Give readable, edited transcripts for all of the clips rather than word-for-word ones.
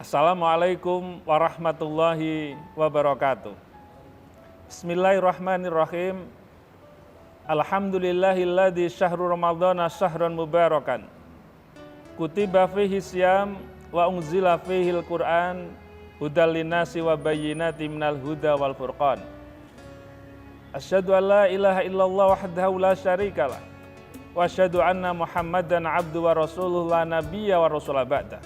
Assalamualaikum warahmatullahi wabarakatuh. Bismillahirrahmanirrahim. Alhamdulillahilladzi syahru ramadhana syahran mubarakan. Kutiba fihi siyam wa unzila fihil Qur'an hudal linnasi wa bayyinatin minal huda wal furqan. Asyhadu an la ilaha illallah wahdahu la syarikalah wa asyhadu anna Muhammadan abdu wa rasuluh la nabiyya wa rasula ba'da.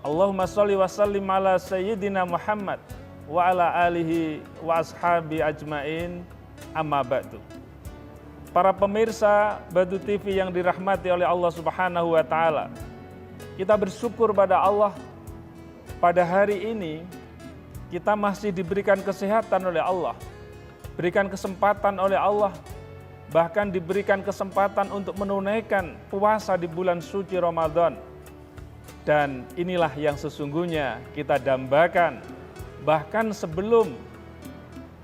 Allahumma sholli wa sallim ala sayyidina Muhammad wa ala alihi wa ashabi ajmain, amma ba'du. Para pemirsa Badu TV yang dirahmati oleh Allah Subhanahu wa taala, kita bersyukur pada Allah pada hari ini kita masih diberikan kesehatan oleh Allah, berikan kesempatan oleh Allah, bahkan diberikan kesempatan untuk menunaikan puasa di bulan suci Ramadan. Dan inilah yang sesungguhnya kita dambakan bahkan sebelum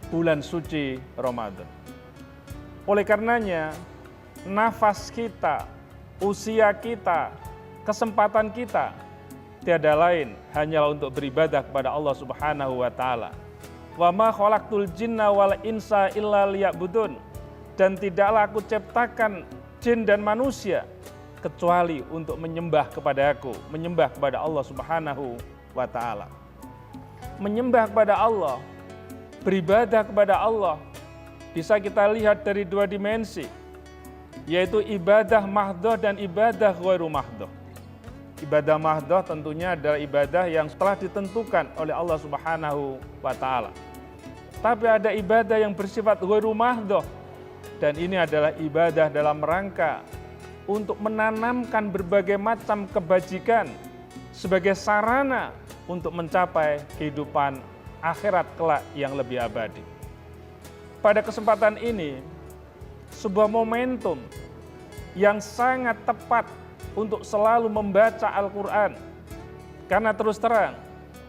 bulan suci Ramadan. Oleh karenanya, nafas kita, usia kita, kesempatan kita tiada lain hanyalah untuk beribadah kepada Allah Subhanahu wa taala. Wa ma khalaqtul jinna wal insa illa liya'budun. Dan tidaklah aku ciptakan jin dan manusia kecuali untuk menyembah kepada aku, menyembah kepada Allah Subhanahu wa taala. Menyembah kepada Allah, beribadah kepada Allah bisa kita lihat dari dua dimensi, yaitu ibadah mahdhah dan ibadah ghairu mahdhah. Ibadah mahdhah tentunya adalah ibadah yang telah ditentukan oleh Allah Subhanahu wa taala. Tapi ada ibadah yang bersifat ghairu mahdhah, dan ini adalah ibadah dalam rangka untuk menanamkan berbagai macam kebajikan sebagai sarana untuk mencapai kehidupan akhirat kelak yang lebih abadi. Pada kesempatan ini, sebuah momentum yang sangat tepat untuk selalu membaca Al-Quran. Karena terus terang,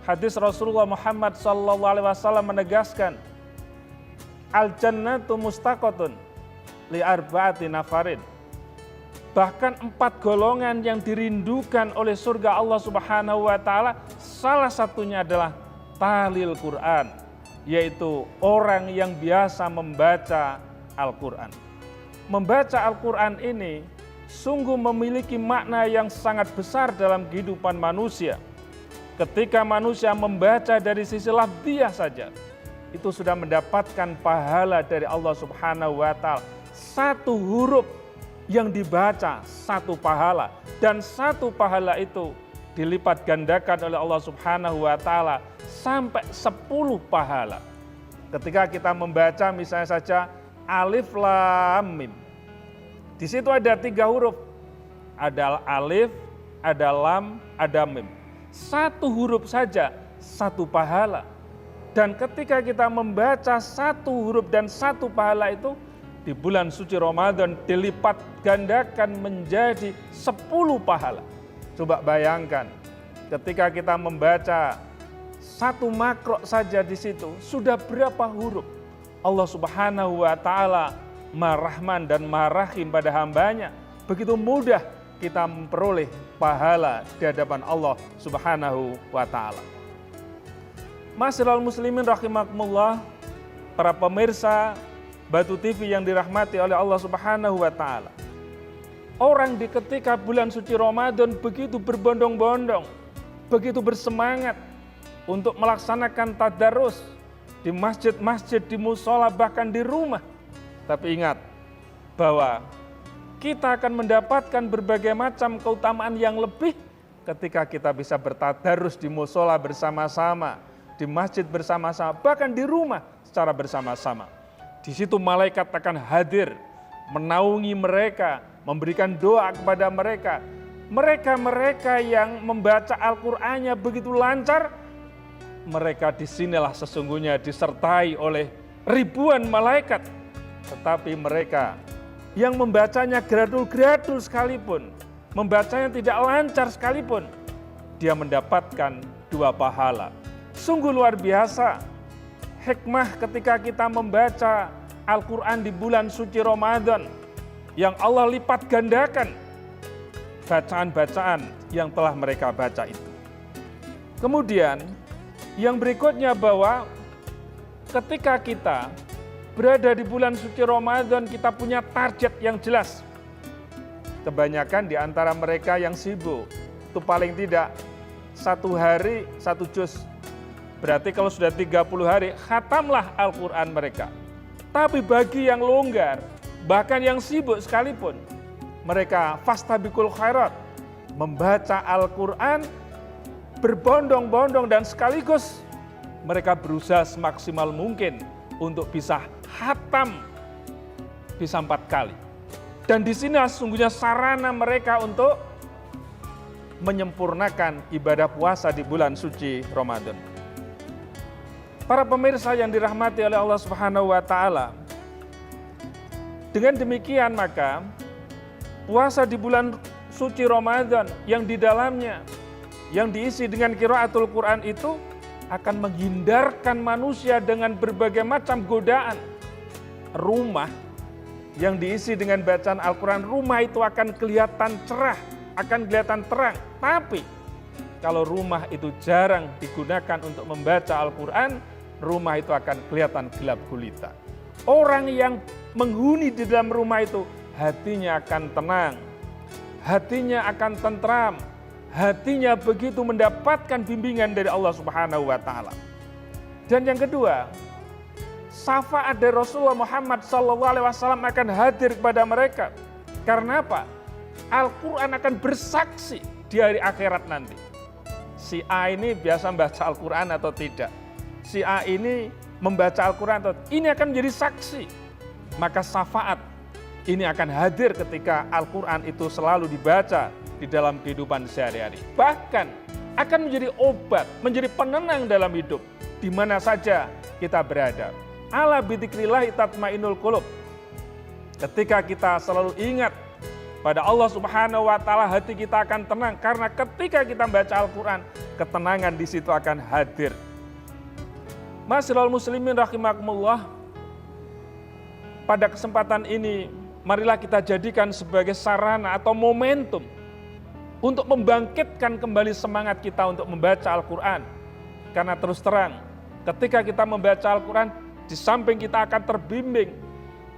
hadis Rasulullah Muhammad SAW menegaskan, Al-jannatu mustaqotun li arba'ati nafarin. Bahkan 4 golongan yang dirindukan oleh surga Allah Subhanahu wa taala, salah satunya adalah tahlil Quran, yaitu orang yang biasa membaca Al-Quran. Membaca Al-Quran ini sungguh memiliki makna yang sangat besar dalam kehidupan manusia. Ketika manusia membaca dari sisi lafziyah saja, itu sudah mendapatkan pahala dari Allah Subhanahu wa taala. Satu huruf yang dibaca satu pahala, dan satu pahala itu dilipat gandakan oleh Allah Subhanahu wa taala sampai 10 pahala. Ketika kita membaca misalnya saja alif lam mim, di situ ada 3 huruf, ada alif, ada lam, ada mim. Satu huruf saja satu pahala. Dan ketika kita membaca satu huruf dan satu pahala itu di bulan suci Ramadan dilipat gandakan menjadi 10 pahala. Coba bayangkan, ketika kita membaca satu makro saja di situ, sudah berapa huruf? Allah Subhanahu wa taala Maha-Rahman dan Maha-Rahim pada hambanya. Begitu mudah kita memperoleh pahala di hadapan Allah Subhanahu wa taala. Ma'asyiral muslimin rahimakumullah, para pemirsa Batu TV yang dirahmati oleh Allah Subhanahu wa taala. Orang di ketika bulan suci Ramadan begitu berbondong-bondong, begitu bersemangat untuk melaksanakan tadarus di masjid-masjid, di mushola, bahkan di rumah. Tapi ingat bahwa kita akan mendapatkan berbagai macam keutamaan yang lebih ketika kita bisa bertadarus di mushola bersama-sama, di masjid bersama-sama, bahkan di rumah secara bersama-sama. Di situ malaikat akan hadir, menaungi mereka, memberikan doa kepada mereka. Mereka-mereka yang membaca Al-Qur'annya begitu lancar, mereka disinilah sesungguhnya disertai oleh ribuan malaikat. Tetapi mereka yang membacanya gradul-gradul sekalipun, membacanya tidak lancar sekalipun, dia mendapatkan 2 pahala. Sungguh luar biasa hikmah ketika kita membaca Al-Quran di bulan suci Ramadan, yang Allah lipat gandakan bacaan-bacaan yang telah mereka baca itu. Kemudian yang berikutnya bahwa ketika kita berada di bulan suci Ramadan, kita punya target yang jelas. Kebanyakan di antara mereka yang sibuk, itu paling tidak 1 hari 1 juz. Berarti kalau sudah 30 hari, khatamlah Al-Quran mereka. Tapi bagi yang longgar, bahkan yang sibuk sekalipun, mereka fastabiqul khairat, membaca Al-Quran berbondong-bondong dan sekaligus mereka berusaha semaksimal mungkin untuk bisa khatam bisa 4 kali. Dan di sini sesungguhnya sarana mereka untuk menyempurnakan ibadah puasa di bulan suci Ramadan. Para pemirsa yang dirahmati oleh Allah Subhanahu wa taala. Dengan demikian maka puasa di bulan suci Ramadan yang di dalamnya yang diisi dengan qiraatul Quran itu akan menghindarkan manusia dengan berbagai macam godaan. Rumah yang diisi dengan bacaan Al-Quran, rumah itu akan kelihatan cerah, akan kelihatan terang. Tapi kalau rumah itu jarang digunakan untuk membaca Al-Quran, rumah itu akan kelihatan gelap gulita. Orang yang menghuni di dalam rumah itu, hatinya akan tenang, hatinya akan tentram, hatinya begitu mendapatkan bimbingan dari Allah Subhanahu wa taala. Dan yang kedua, syafaat dari Rasulullah Muhammad SAW akan hadir kepada mereka. Karena apa? Al-Quran akan bersaksi di hari akhirat nanti. Si A ini biasa membaca Al-Quran atau tidak? Si A ini membaca Al-Quran atau tidak? Ini akan menjadi saksi. Maka syafaat ini akan hadir ketika Al-Quran itu selalu dibaca di dalam kehidupan sehari-hari. Bahkan akan menjadi obat, menjadi penenang dalam hidup. Di mana saja kita berada. Ala bidzikrillah tatmainnul qulub. Ketika kita selalu ingat pada Allah Subhanahu wa taala, hati kita akan tenang karena ketika kita membaca Al-Qur'an, ketenangan di situ akan hadir. Ma'asyiral muslimin rahimakumullah. Pada kesempatan ini marilah kita jadikan sebagai sarana atau momentum untuk membangkitkan kembali semangat kita untuk membaca Al-Qur'an. Karena terus terang, ketika kita membaca Al-Qur'an, di samping kita akan terbimbing,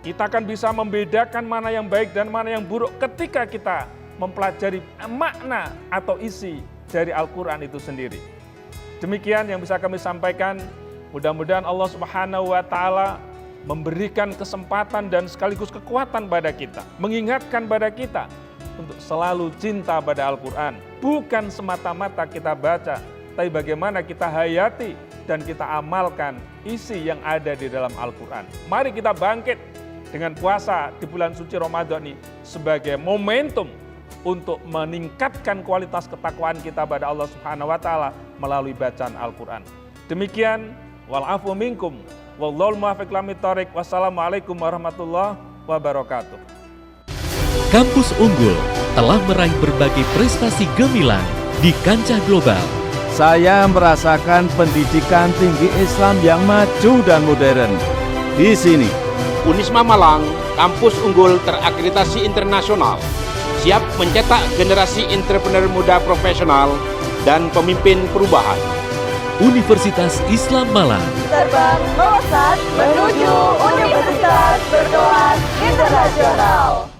kita akan bisa membedakan mana yang baik dan mana yang buruk ketika kita mempelajari makna atau isi dari Al-Quran itu sendiri. Demikian yang bisa kami sampaikan. Mudah-mudahan Allah Subhanahu wa taala memberikan kesempatan dan sekaligus kekuatan pada kita, mengingatkan pada kita untuk selalu cinta pada Al-Quran. Bukan semata-mata kita baca, tapi bagaimana kita hayati dan kita amalkan isi yang ada di dalam Al-Quran. Mari kita bangkit dengan puasa di bulan suci Ramadan ini sebagai momentum untuk meningkatkan kualitas ketakwaan kita pada Allah Subhanahu wa taala melalui bacaan Al-Quran. Demikian, wal-afu minkum, wallahul muwaffiq ila thoriq. Wassalamualaikum warahmatullahi wabarakatuh. Kampus Unggul telah meraih berbagai prestasi gemilang di kancah global. Saya merasakan pendidikan tinggi Islam yang maju dan modern. Di sini, Unisma Malang, kampus unggul terakreditasi internasional, siap mencetak generasi entrepreneur muda profesional dan pemimpin perubahan. Universitas Islam Malang. Terbang melesat menuju Universitas